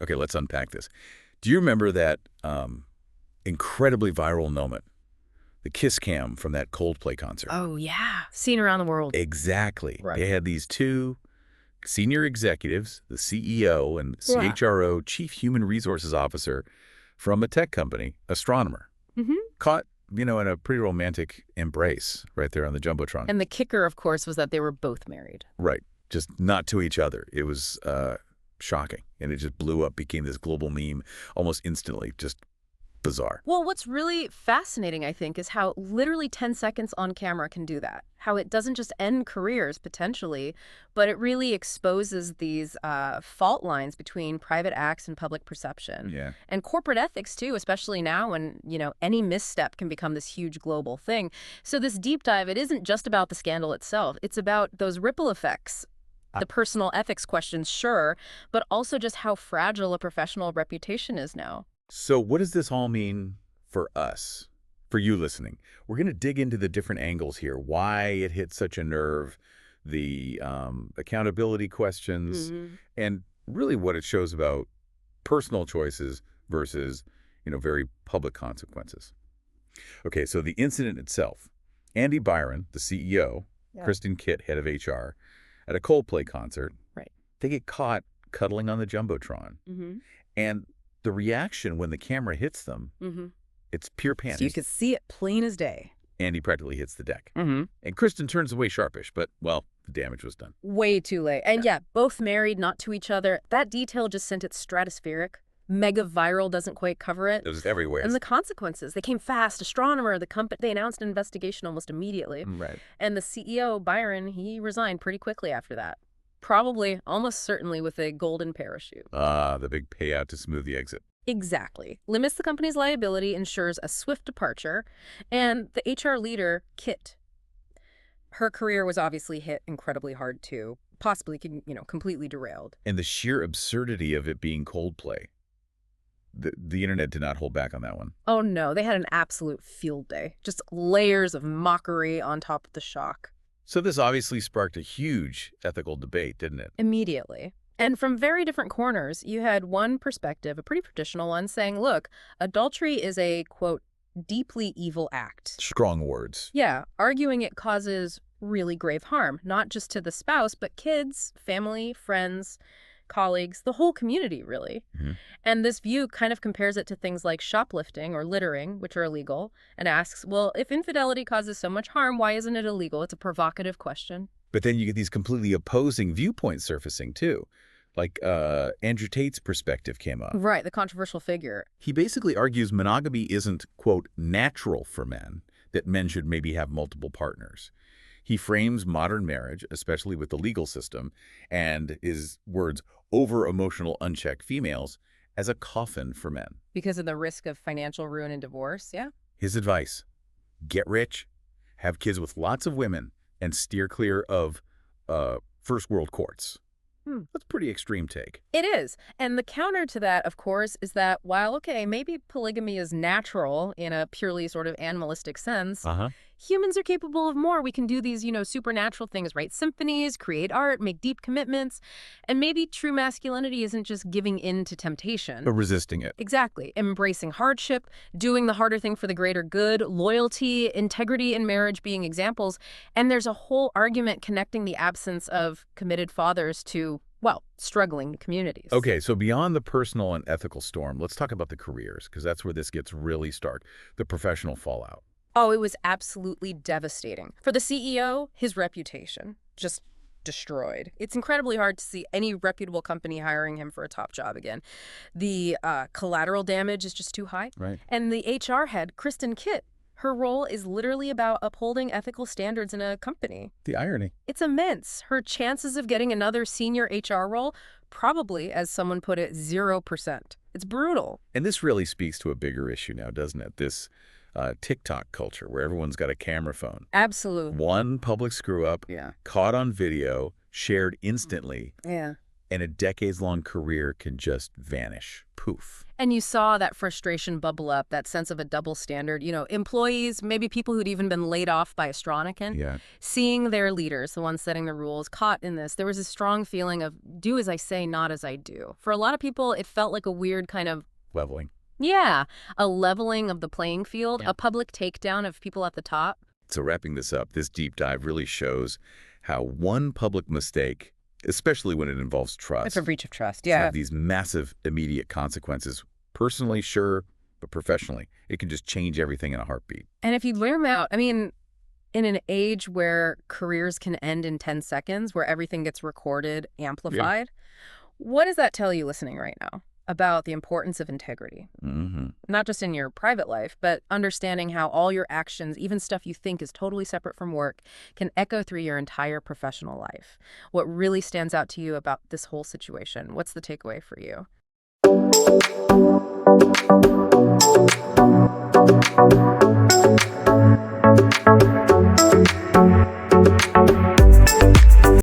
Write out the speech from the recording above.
Okay, let's unpack this. Do you remember that incredibly viral moment, the kiss cam from that Coldplay concert? Oh, yeah. Seen around the world. Exactly. Right. They had these two senior executives, the CEO and Yeah. CHRO, Chief Human Resources Officer from a tech company, astronomer, caught, in a pretty romantic embrace right there on the Jumbotron. And the kicker, of course, was that they were both married. Right. Just not to each other. It was shocking. And it just blew up, became this global meme almost instantly. Just bizarre. Well, what's really fascinating, I think, is how literally 10 seconds on camera can do that. How it doesn't just end careers, potentially, but it really exposes these fault lines between private acts and public perception. Yeah. And corporate ethics, too, especially now when, any misstep can become this huge global thing. So this deep dive, it isn't just about the scandal itself. It's about those ripple effects. The personal ethics questions, sure, but also just how fragile a professional reputation is now. So what does this all mean for us, for you listening? We're going to dig into the different angles here, why it hit such a nerve, the accountability questions, and really what it shows about personal choices versus, very public consequences. Okay, so the incident itself. Andy Byron, the CEO, Kristin Kitt, head of HR, at a Coldplay concert, they get caught cuddling on the Jumbotron. And the reaction when the camera hits them, it's pure panic. So you could see it plain as day. Andy practically hits the deck. And Kristin turns away sharpish, but, well, the damage was done. Way too late. And yeah, both married, not to each other. That detail just sent it stratospheric. Mega viral doesn't quite cover it. It was everywhere. And the consequences, they came fast. Astronomer, the company, they announced an investigation almost immediately. Right. And the CEO, Byron, he resigned pretty quickly after that. Probably, almost certainly with a golden parachute. The big payout to smooth the exit. Exactly. Limits the company's liability, ensures a swift departure. And the HR leader, Kit, her career was obviously hit incredibly hard too, possibly, completely derailed. And the sheer absurdity of it being Coldplay. The internet did not hold back on that one. Oh no, they had an absolute field day. Just layers of mockery on top of the shock. So this obviously sparked a huge ethical debate, didn't it? Immediately. And from very different corners, you had one perspective, a pretty traditional one, saying, look, adultery is a, quote, deeply evil act. Strong words. Yeah, arguing it causes really grave harm, not just to the spouse, but kids, family, friends, colleagues, the whole community, really. And this view kind of compares it to things like shoplifting or littering, which are illegal, and asks, well, if infidelity causes so much harm, why isn't it illegal? It's a provocative question. But then you get these completely opposing viewpoints surfacing, too. Like Andrew Tate's perspective came up. Right, the controversial figure. He basically argues monogamy isn't, quote, natural for men, that men should maybe have multiple partners. He frames modern marriage, especially with the legal system, and his words, over-emotional, unchecked females, as a coffin for men. Because of the risk of financial ruin and divorce, yeah? His advice, get rich, have kids with lots of women, and steer clear of first world courts. That's a pretty extreme take. It is. And the counter to that, of course, is that while, okay, maybe polygamy is natural in a purely sort of animalistic sense, humans are capable of more. We can do these, supernatural things, write symphonies, create art, make deep commitments. And maybe true masculinity isn't just giving in to temptation. But resisting it. Exactly. Embracing hardship, doing the harder thing for the greater good, loyalty, integrity in marriage being examples. And there's a whole argument connecting the absence of committed fathers to, well, struggling communities. Okay, so beyond the personal and ethical storm, let's talk about the careers, because that's where this gets really stark, the professional fallout. Oh, it was absolutely devastating. For the CEO, his reputation just destroyed. It's incredibly hard to see any reputable company hiring him for a top job again. The collateral damage is just too high. Right. And the HR head, Kristin Kitt, her role is literally about upholding ethical standards in a company. The irony. It's immense. Her chances of getting another senior HR role, probably, as someone put it, 0%. It's brutal. And this really speaks to a bigger issue now, doesn't it? This TikTok culture where everyone's got a camera phone. Absolutely. One public screw-up, caught on video, shared instantly. Yeah. and a decades-long career can just vanish. Poof. And you saw that frustration bubble up, that sense of a double standard. Employees, maybe people who'd even been laid off by a Stronican, Yeah. seeing their leaders, the ones setting the rules, caught in this. There was a strong feeling of do as I say, not as I do. For a lot of people, it felt like a weird kind of, Leveling. yeah, a leveling of the playing field, Yeah. a public takedown of people at the top. So wrapping this up, this deep dive really shows how one public mistake, especially when it involves trust, It's a breach of trust, can have these massive immediate consequences. Personally, sure, but professionally, it can just change everything in a heartbeat. And if you learn out, in an age where careers can end in 10 seconds, where everything gets recorded, amplified, what does that tell you listening right now about the importance of integrity? Mm-hmm. Not just in your private life, but understanding how all your actions, even stuff you think is totally separate from work, can echo through your entire professional life. What really stands out to you about this whole situation? What's the takeaway for you?